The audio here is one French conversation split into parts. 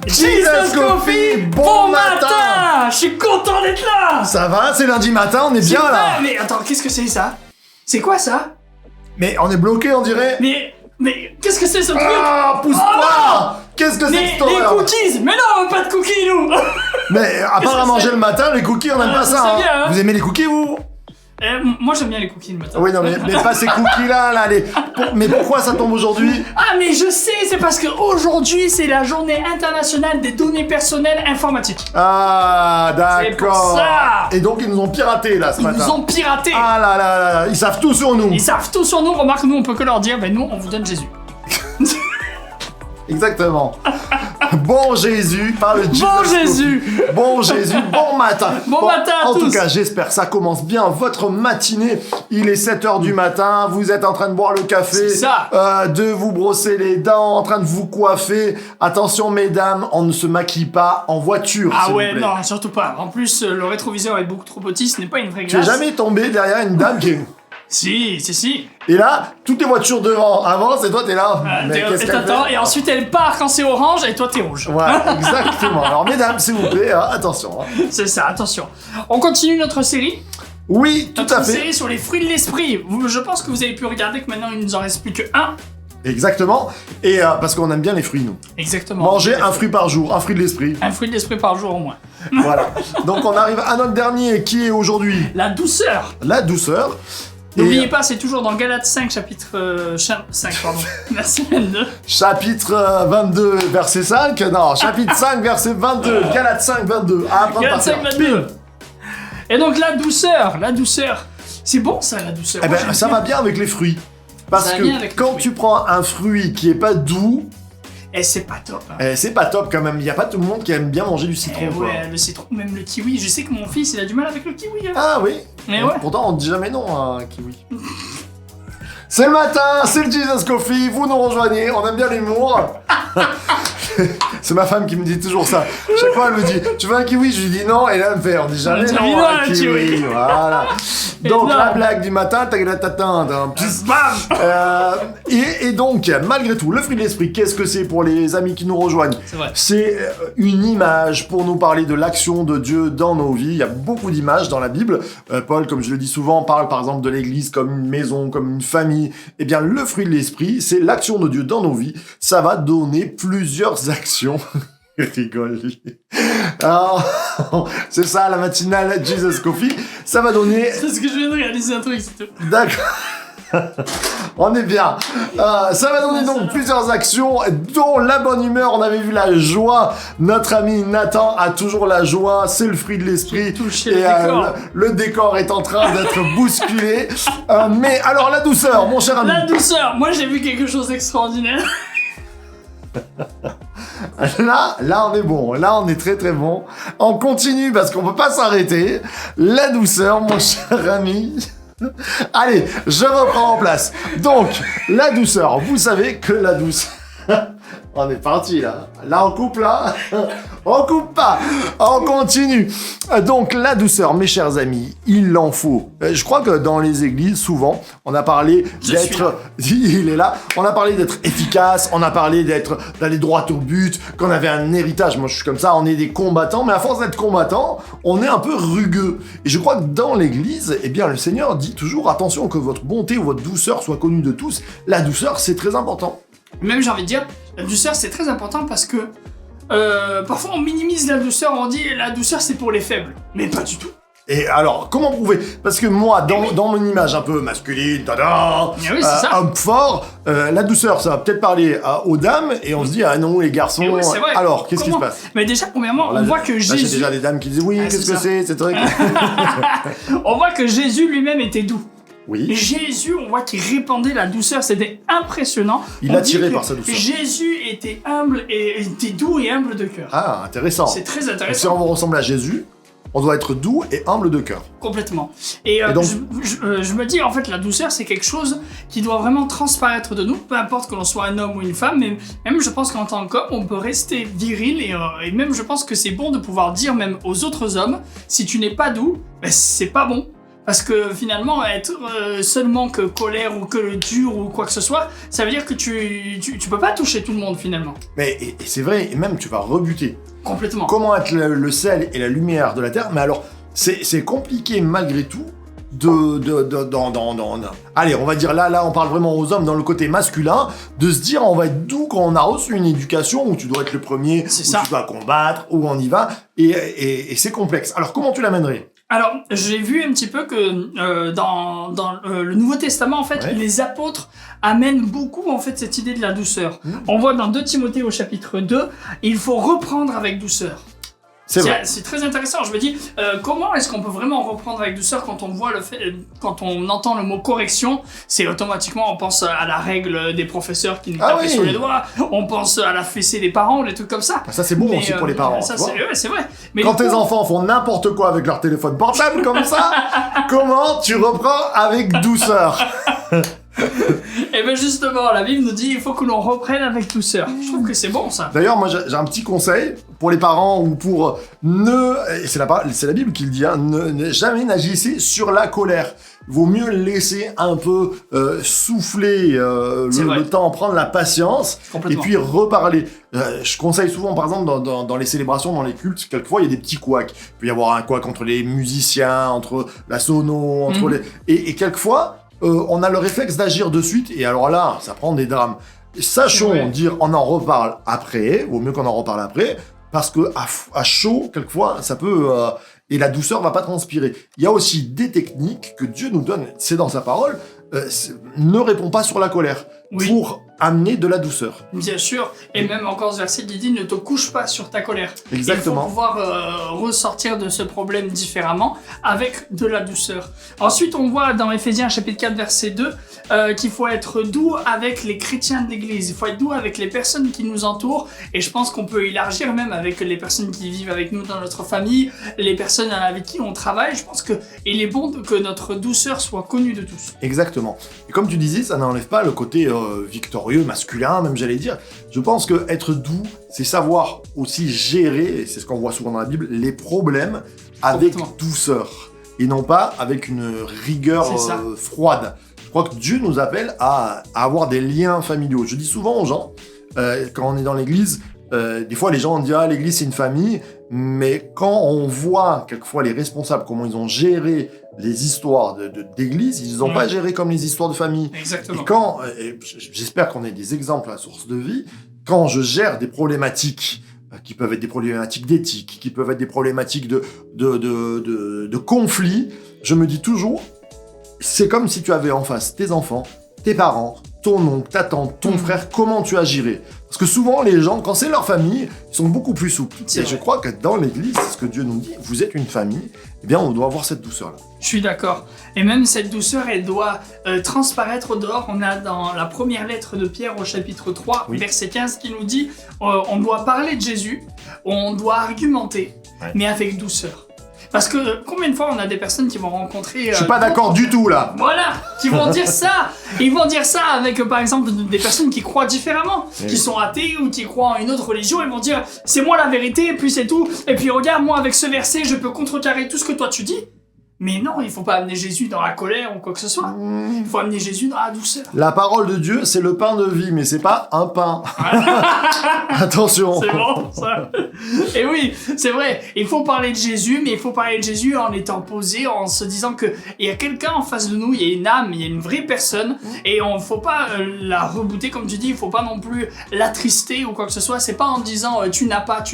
Jesus Coffee, bon matin. Je suis content d'être là. Ça va, c'est lundi matin, on est bien là. Mais attends, qu'est-ce que c'est ça? C'est quoi ça? Mais on est bloqué, on dirait. Mais qu'est-ce que c'est ce truc? Ah, pousse-toi. Qu'est-ce que c'est que Mais cette les horreur? cookies! Mais non, on veut pas de cookies, nous! Mais à part à manger le matin, les cookies, on n'aime pas je ça. sais Hein. bien, hein. Vous aimez les cookies, vous? Moi, j'aime bien les cookies le matin. Oui, non, mais pas ces cookies-là, là. Mais pourquoi ça tombe aujourd'hui? Ah, mais je sais, c'est parce qu'aujourd'hui, c'est la journée internationale des données personnelles informatiques. Ah, C'est pour d'accord. ça. Et donc, ils nous ont piraté, là, ce Ils matin. nous ont piratés. Ah là là là, ils savent tout sur nous. Ils savent tout sur nous. Remarque, nous, on peut que leur dire, ben nous, on vous donne Jésus. Exactement. Bon Jésus, par le Jesus Bon Jésus. Coffee. Bon Jésus, bon matin. Bon matin à en tous. tout cas, j'espère que ça commence bien votre matinée. Il est 7h du matin, vous êtes en train de boire le café, C'est ça. De vous brosser les dents, en train de vous coiffer. Attention mesdames, on ne se maquille pas en voiture, Ah s'il ouais, vous plaît. non, surtout pas. En plus, le rétroviseur est beaucoup trop petit, ce n'est pas une vraie Tu es glace. jamais tombé derrière une dame qui est... Si. Et là, toutes les voitures devant avancent et toi t'es là. Mais qu'est-ce Et qu'elle t'attends, fait? et ensuite elle part quand c'est orange et toi t'es rouge. Voilà, exactement. Alors mesdames, s'il vous plaît, attention. Hein. C'est ça, attention. On continue notre série. Oui, tout Notre à fait. série sur les fruits de l'esprit. Je pense que vous avez pu regarder que maintenant il nous en reste plus que un. Exactement. Et parce qu'on aime bien les fruits, nous. Exactement. Manger un fruit par jour, un fruit de l'esprit. Un fruit de l'esprit par jour au moins. Voilà. Donc on arrive à notre dernier qui est aujourd'hui La douceur. la douceur. N'oubliez Et pas, c'est toujours dans Galates 5, chapitre 5, pardon. Merci, 22. chapitre 22, verset 5. Non, chapitre 5, verset 22. Galates 5, 22. Ah, prends Galates 5, 22. Et donc la douceur. C'est bon ça, la douceur. Eh Moi, ben, j'aime ça bien. va bien avec les fruits. Parce Ça va que bien avec les quand fruits. tu prends un fruit qui est pas doux, Et c'est pas top. Hein. c'est pas top quand même. Il y a pas tout le monde qui aime bien manger du citron, quoi. Ouais, le citron, même le kiwi. Je sais que mon fils, il a du mal avec le kiwi. Hein. Ah oui. Mais ouais. Pourtant, on dit jamais non à un kiwi. C'est le matin, c'est le Jesus Coffee, vous nous rejoignez, on aime bien l'humour. C'est ma femme qui me dit toujours ça. Chaque fois, elle me dit, tu veux un kiwi? Je lui dis non, et là, elle me fait, on dit jamais On dit non non, à un un kiwi. kiwi. Voilà. Donc, Énorme. la blague du matin, Bam. et donc, malgré tout, le fruit de l'esprit, qu'est-ce que c'est pour les amis qui nous rejoignent? C'est vrai. C'est une image pour nous parler de l'action de Dieu dans nos vies. Il y a beaucoup d'images dans la Bible. Paul, comme je le dis souvent, parle par exemple de l'église comme une maison, comme une famille. Eh bien, le fruit de l'esprit, c'est l'action de Dieu dans nos vies. Ça va donner plusieurs actions. Il rigole, lui. Alors, c'est ça, la matinale Jesus Coffee. Ça va donner... C'est ce que je viens de réaliser un truc, c'est tout. D'accord. On est bien. Ça va donner donc plusieurs actions, dont la bonne humeur. On avait vu la joie. Notre ami Nathan a toujours la joie. C'est le fruit de l'esprit. J'ai touché le décor. Le décor est en train d'être bousculé. Mais alors la douceur, mon cher ami. La douceur. Moi, j'ai vu quelque chose d'extraordinaire. Là, on est bon. Là, on est très très bon. On continue parce qu'on peut pas s'arrêter. La douceur, mon cher ami. Allez, je reprends en place. Donc, la douceur. Vous savez que la douceur... On est parti là. Là, on coupe là. On coupe pas. On continue. Donc, la douceur, mes chers amis, il en faut. Je crois que dans les églises, souvent, on a parlé Je suis là. Il est là. On a parlé d'être efficace. On a parlé d'aller droit au but. Qu'on avait un héritage. Moi, je suis comme ça. On est des combattants. Mais à force d'être combattants, on est un peu rugueux. Et je crois que dans l'église, eh bien, le Seigneur dit toujours attention que votre bonté ou votre douceur soit connue de tous. La douceur, c'est très important. Même, j'ai envie de dire, la douceur, c'est très important parce que parfois, on minimise la douceur, on dit la douceur, c'est pour les faibles. Mais pas du tout. Et alors, comment prouver? Parce que moi, dans mon image un peu masculine, tada, Eh oui, c'est ça. homme fort, la douceur, ça va peut-être parler aux dames, et on se dit, ah non, les garçons... Et oui, c'est vrai. Alors, qu'est-ce qui se Comment passe? Mais déjà, premièrement, Alors là, on voit que là, j'ai Jésus... déjà des dames qui disent, oui, Ah, qu'est-ce c'est que ça. c'est, ce truc? On voit que Jésus lui-même était doux. Oui, Jésus, on voit qu'il répandait la douceur, c'était impressionnant. Il On a dit tiré que par sa douceur. Jésus était humble et était doux et humble de cœur. ah, intéressant. C'est très Si intéressant. on ressemble à Jésus, on doit être doux et humble de cœur. Complètement. Et, donc- je me dis, en fait, la douceur, c'est quelque chose qui doit vraiment transparaître de nous, peu importe que l'on soit un homme ou une femme, mais même je pense qu'en tant qu'homme, on peut rester viril, et même je pense que c'est bon de pouvoir dire même aux autres hommes, si tu n'es pas doux, ben, c'est pas bon. Parce que finalement, être seulement que colère ou que dur ou quoi que ce soit, ça veut dire que tu peux pas toucher tout le monde finalement. Mais et c'est vrai, et même tu vas rebuter. Complètement. Comment être le sel et la lumière de la terre? Mais alors, c'est compliqué malgré tout allez, on va dire là, on parle vraiment aux hommes dans le côté masculin, de se dire on va être doux quand on a reçu une éducation où tu dois être le premier, C'est où ça. tu dois combattre, où on y va, et c'est complexe. Alors comment tu l'amènerais? Alors, j'ai vu un petit peu que dans le Nouveau Testament, en fait, Ouais. les apôtres amènent beaucoup en fait cette idée de la douceur. On voit dans 2 Timothée au chapitre 2, il faut reprendre avec douceur. C'est vrai. C'est très intéressant. Je me dis, comment est-ce qu'on peut vraiment reprendre avec douceur quand on voit quand on entend le mot correction, c'est automatiquement on pense à la règle des professeurs qui nous tapaient sur les doigts, on pense à la fessée des parents, des trucs comme ça. Ça c'est bon Mais, aussi pour les parents. Ça, tu vois. c'est vrai. Mais Quand du tes coup, enfants font n'importe quoi avec leur téléphone portable comme ça, comment tu reprends avec douceur? et bien justement, la Bible nous dit il faut que l'on reprenne avec douceur. Je trouve que c'est bon ça. D'ailleurs, moi j'ai un petit conseil pour les parents ou pour et c'est la Bible qui le dit, hein, ne jamais n'agissez sur la colère. Il vaut mieux laisser un peu souffler C'est vrai. le temps, prendre la patience et Complètement. puis reparler. Je conseille souvent, par exemple, dans les célébrations, dans les cultes, quelquefois il y a des petits couacs. Il peut y avoir un couac entre les musiciens, entre la sono, entre les... Et quelquefois, on a le réflexe d'agir de suite, et alors là, ça prend des drames. Sachons Ouais. dire, on en reparle après, vaut mieux qu'on en reparle après, parce que à chaud, quelquefois, ça peut... et la douceur va pas transpirer. Il y a aussi des techniques que Dieu nous donne, c'est dans sa parole, ne réponds pas sur la colère, Oui. pour amener de la douceur. Bien sûr, et même encore ce verset qui dit ne te couche pas sur ta colère. Exactement. Il faut pouvoir ressortir de ce problème différemment avec de la douceur. Ensuite, on voit dans Éphésiens chapitre 4 verset 2 qu'il faut être doux avec les chrétiens de l'église, il faut être doux avec les personnes qui nous entourent, et je pense qu'on peut élargir même avec les personnes qui vivent avec nous dans notre famille, les personnes avec qui on travaille. Je pense qu'il est bon que notre douceur soit connue de tous. Exactement. Et comme tu disais, ça n'enlève pas le côté victorieux, masculin, même j'allais dire. Je pense que être doux, c'est savoir aussi gérer, et c'est ce qu'on voit souvent dans la Bible, les problèmes avec Complètement. douceur, et non pas avec une rigueur C'est ça. froide. Je crois que Dieu nous appelle à avoir des liens familiaux. Je dis souvent aux gens, quand on est dans l'église, des fois les gens disent « Ah, l'église c'est une famille », mais quand on voit quelquefois les responsables, comment ils ont géré les histoires d'église, ils n'ont pas géré comme les histoires de famille. Exactement. Et quand, j'espère qu'on ait des exemples à source de vie, quand je gère des problématiques qui peuvent être des problématiques d'éthique, qui peuvent être des problématiques de conflits, je me dis toujours, c'est comme si tu avais en face tes enfants, tes parents, ton oncle, ta tante, ton frère, comment tu agirais? Parce que souvent, les gens, quand c'est leur famille, ils sont beaucoup plus souples. C'est Et vrai. je crois que dans l'Église, c'est ce que Dieu nous dit, vous êtes une famille, eh bien, on doit avoir cette douceur-là. Je suis d'accord. Et même cette douceur, elle doit transparaître au dehors. On a dans la première lettre de Pierre au chapitre 3, Oui. verset 15, qui nous dit on doit parler de Jésus, on doit argumenter, Ouais. mais avec douceur. Parce que combien de fois on a des personnes qui vont rencontrer... Je suis pas d'accord du tout, là. Voilà, qui vont dire ça. Ils vont dire ça avec, par exemple, des personnes qui croient différemment, Oui. qui sont athées ou qui croient en une autre religion. Ils vont dire, c'est moi la vérité, et puis c'est tout. Et puis regarde, moi avec ce verset, je peux contrecarrer tout ce que toi tu dis. Mais non, il faut pas amener Jésus dans la colère ou quoi que ce soit. Il faut amener Jésus dans la douceur. La parole de Dieu, c'est le pain de vie, mais c'est pas un pain. Attention. C'est bon, ça. Et oui, c'est vrai. Il faut parler de Jésus, mais il faut parler de Jésus en étant posé, en se disant que il y a quelqu'un en face de nous, il y a une âme, il y a une vraie personne, et on faut pas la rebooter comme tu dis. Il faut pas non plus l'attrister ou quoi que ce soit. C'est pas en disant tu n'as pas,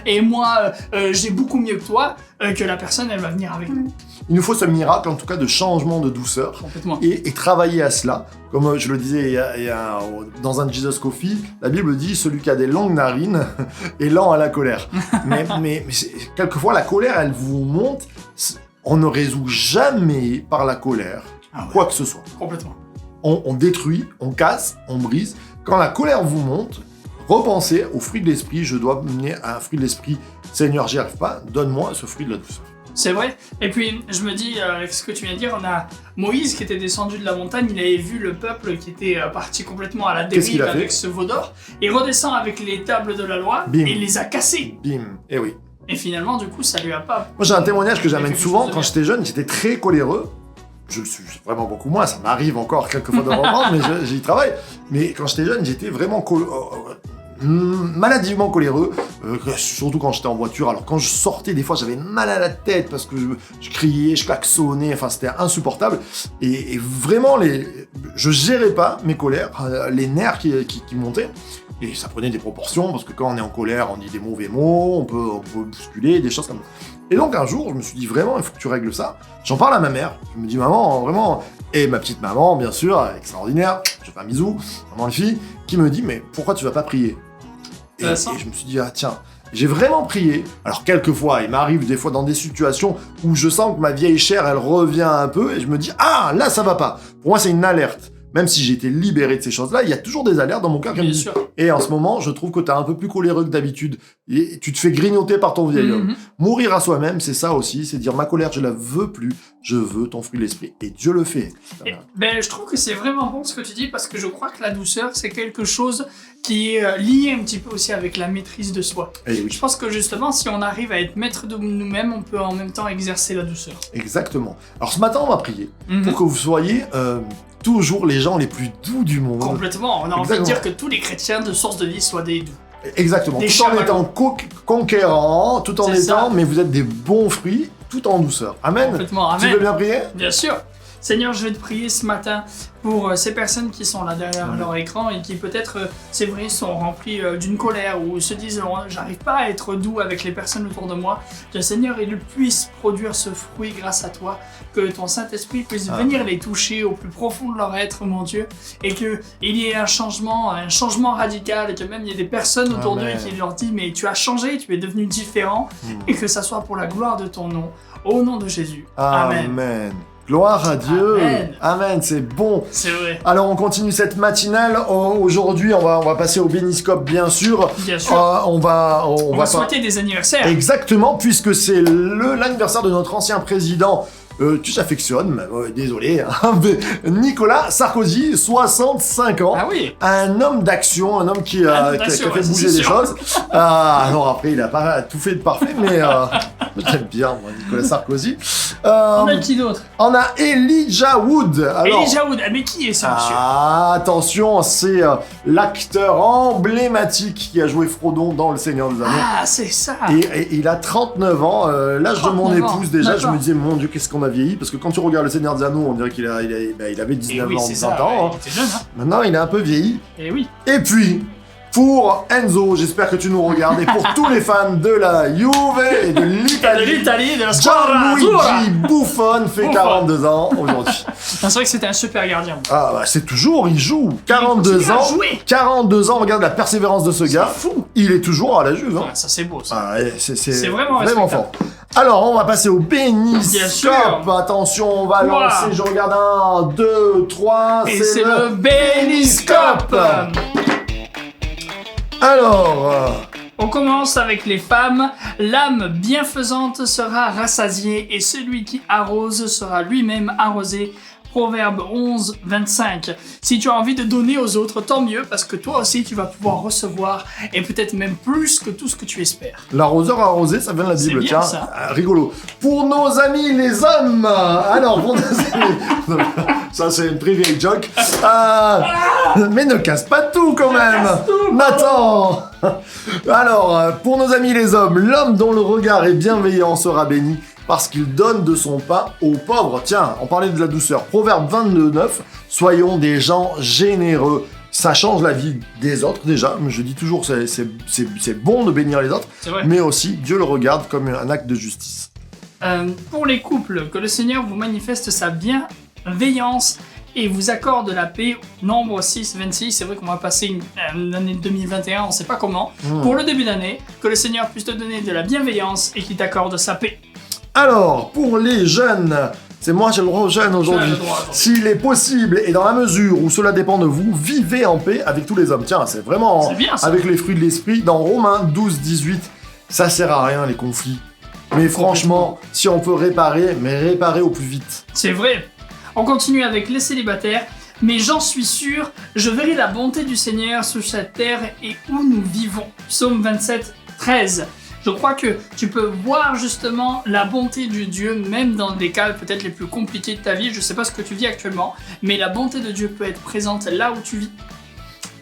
et moi j'ai beaucoup mieux que toi que la personne elle va venir avec nous. Il nous faut ce miracle, en tout cas, de changement de douceur. Complètement. Et travailler à cela. Comme je le disais dans un Jesus Coffee, la Bible dit « Celui qui a des longues narines est lent à la colère ». Mais quelquefois, la colère, elle vous monte. On ne résout jamais par la colère Ah ouais. quoi que ce soit. Complètement. On détruit, on casse, on brise. Quand la colère vous monte, repensez au fruit de l'esprit. Je dois mener un fruit de l'esprit. Seigneur, j'y arrive pas. Donne-moi ce fruit de la douceur. C'est vrai. Et puis, je me dis, avec ce que tu viens de dire, on a Moïse qui était descendu de la montagne, il avait vu le peuple qui était parti complètement à la Qu'est-ce qu'il dérive a fait avec ce veau d'or. Il redescend avec les tables de la loi Bim. et il les a cassées. Bim. Eh oui. Et finalement, du coup, ça lui a pas... Moi, j'ai un témoignage que j'amène quelque souvent. chose de Quand bien. j'étais jeune, j'étais très coléreux. Je le suis vraiment beaucoup moins, ça m'arrive encore quelques fois de reprendre, mais j'y travaille. Mais quand j'étais jeune, j'étais vraiment maladivement coléreux, surtout quand j'étais en voiture. Alors quand je sortais, des fois, j'avais mal à la tête parce que je criais, je klaxonnais, enfin c'était insupportable. Et vraiment, je gérais pas mes colères, les nerfs qui montaient. Et ça prenait des proportions, parce que quand on est en colère, on dit des mauvais mots, on peut bousculer, des choses comme ça. Et donc un jour, je me suis dit vraiment, il faut que tu règles ça. J'en parle à ma mère, je me dis maman, vraiment, et ma petite maman, bien sûr, extraordinaire, je fais un bisou, maman le fille, qui me dit, mais pourquoi tu vas pas prier ? Et je me suis dit, ah tiens, j'ai vraiment prié. Alors quelquefois, il m'arrive des fois dans des situations où je sens que ma vieille chair, elle revient un peu, et je me dis, ah là ça va pas. Pour moi, c'est une alerte. Même si j'ai été libéré de ces choses-là, il y a toujours des alertes dans mon cœur qui me Bien disent. sûr. Et en ce moment, je trouve que t'es un peu plus coléreux que d'habitude. Et tu te fais grignoter par ton vieil homme. Mourir à soi-même, c'est ça aussi. C'est dire ma colère, je la veux plus. Je veux ton fruit de l'esprit. Et Dieu le fait. Ben, je trouve que c'est vraiment bon ce que tu dis parce que je crois que la douceur, c'est quelque chose qui est lié un petit peu aussi avec la maîtrise de soi. Et oui, Je pense que justement, si on arrive à être maître de nous-mêmes, on peut en même temps exercer la douceur. exactement. Alors ce matin, on va prier pour que vous soyez toujours les gens les plus doux du monde. Complètement. On a envie de Exactement. dire que tous les chrétiens de source de vie soient des doux. Exactement. Des Tout en chats étant conquérants, tout en C'est étant, ça. mais vous êtes des bons fruits, tout en douceur. Amen. Complètement. Tu Amen. veux bien prier ? Bien sûr. Seigneur, je vais te prier ce matin pour ces personnes qui sont là derrière Amen. leur écran et qui peut-être, c'est vrai, sont remplies d'une colère ou se disent oh, j'arrive pas à être doux avec les personnes autour de moi. Que Seigneur, ils puissent produire ce fruit grâce à toi, que ton Saint-Esprit puisse Amen. venir les toucher au plus profond de leur être, mon Dieu, et qu'il y ait un changement radical, et que même il y ait des personnes autour d'eux Amen. qui leur disent mais tu as changé, tu es devenu différent, et que ça soit pour la gloire de ton nom, au nom de Jésus. Amen. Amen. Gloire à Dieu. Amen. Amen, c'est bon. C'est vrai. Alors on continue cette matinale. Aujourd'hui, on va passer au béniscope, bien sûr. Bien sûr. On va On va souhaiter des anniversaires. Exactement, puisque c'est l'anniversaire de notre ancien président. Tu t'affectionnes, mais, désolé, hein, mais Nicolas Sarkozy, 65 ans. Ah oui. Un homme d'action, un homme qui a d'action, fait ouais, bouger c'est des sûr. choses. Alors après, il a pas tout fait de parfait, mais j'aime bien, moi, Nicolas Sarkozy. On a qui d'autre? On a Elijah Wood. Alors, Elijah Wood. Ah, mais qui est ce monsieur? attention, c'est l'acteur emblématique qui a joué Frodon dans Le Seigneur des Anneaux. Ah, c'est ça. Et il a 39 ans, l'âge de mon 39 ans, épouse déjà, je d'accord. me disais mon Dieu qu'est-ce qu'on a vieilli, parce que quand tu regardes Le Seigneur des Anneaux, on dirait qu'il avait 19 Et oui, ans, c'est 20 ça. ans. Ouais, Hein. il était jeune, hein. Maintenant il est un peu vieilli. Et oui. Et puis, pour Enzo, j'espère que tu nous regardes, et pour tous les fans de la Juve et de De l'Italie, l'Italie, de la squadra azzurra. Gianluigi Buffon fait Buffon. 42 ans aujourd'hui. C'est vrai que c'était un super gardien. Ah bah c'est toujours, il joue, 42 continue à ans, jouer. 42 ans, regarde la persévérance de ce gars, fou. il est toujours à la Juve. Hein. Ah, ça, c'est beau, ça. Ah, ouais, c'est vraiment fort. respectable. Alors, on va passer au Bien sûr. béniscope. Attention, on va Wow. lancer. Je regarde 1, 2, 3. Et c'est le béniscope. Alors, On commence avec les femmes. L'âme bienfaisante sera rassasiée et celui qui arrose sera lui-même arrosé. Proverbe 11, 25. Si tu as envie de donner aux autres, tant mieux, parce que toi aussi tu vas pouvoir recevoir, et peut-être même plus que tout ce que tu espères. l'arroseur arrosé, ça vient de la C'est Bible. bien, Tiens, ça. rigolo. Pour nos amis les hommes. Alors, pour nos amis. Ça, c'est une private joke. Mais ne casse pas tout quand même. Nathan. Alors, pour nos amis les hommes, l'homme dont le regard est bienveillant sera béni parce qu'il donne de son pain aux pauvres. Tiens, on parlait de la douceur. Proverbe 22, 9. Soyons des gens généreux. Ça change la vie des autres déjà. Je dis toujours que c'est bon de bénir les autres, C'est vrai. mais aussi Dieu le regarde comme un acte de justice. Pour les couples, que le Seigneur vous manifeste sa bienveillance et vous accorde la paix. Nombre 6, 26, c'est vrai qu'on va passer une année 2021, on ne sait pas comment. Pour le début d'année, que le Seigneur puisse te donner de la bienveillance et qu'il t'accorde sa paix. Alors, pour les jeunes, c'est moi j'ai le droit aux jeunes aujourd'hui. Tu as le droit, attends. S'il est possible et dans la mesure où cela dépend de vous, vivez en paix avec tous les hommes. Tiens, c'est vraiment C'est bien, ça. avec les fruits de l'esprit. Dans Romains 12, 18, ça sert à rien les conflits. Mais franchement, si on peut réparer, mais réparer au plus vite. C'est vrai. On continue avec les célibataires. Mais j'en suis sûr, je verrai la bonté du Seigneur sur cette terre et où nous vivons. Psaume 27, 13. Je crois que tu peux voir justement la bonté de Dieu, même dans des cas peut-être les plus compliqués de ta vie. Je sais pas ce que tu vis actuellement, mais la bonté de Dieu peut être présente là où tu vis.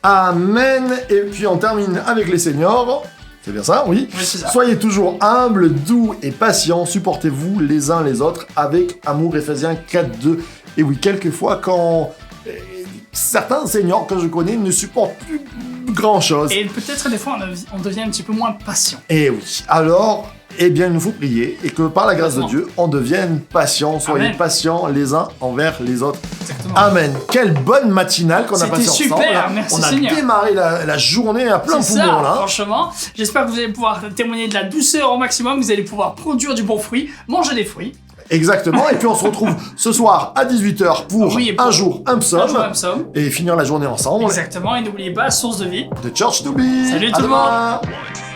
Amen. Et puis on termine avec les seniors. C'est bien ça, oui. Oui, c'est ça. Soyez toujours humbles, doux et patients. Supportez-vous les uns les autres avec amour. Éphésiens 4:2. Et oui, quelquefois quand certains seniors que je connais ne supportent plus grand-chose. Et peut-être des fois on devient un petit peu moins patient. Et oui. Alors, eh bien, il nous faut prier et que par la grâce de Exactement. Dieu, on devienne patients. Soyez Amen. patients les uns envers les autres. Exactement. Amen. Quelle bonne matinale qu'on a C'était passée ensemble. super, Là. merci On a Seigneur. démarré la journée à plein C'est poumon ça, là. franchement. J'espère que vous allez pouvoir témoigner de la douceur au maximum. Vous allez pouvoir produire du bon fruit, manger des fruits. Exactement. Et puis on se retrouve ce soir à 18h pour Oui, et pour un jour, un psaume. Un jour, un psaume. Et finir la journée ensemble. Exactement. Et n'oubliez pas, source de vie. De Church to be. Salut À tout le demain. monde.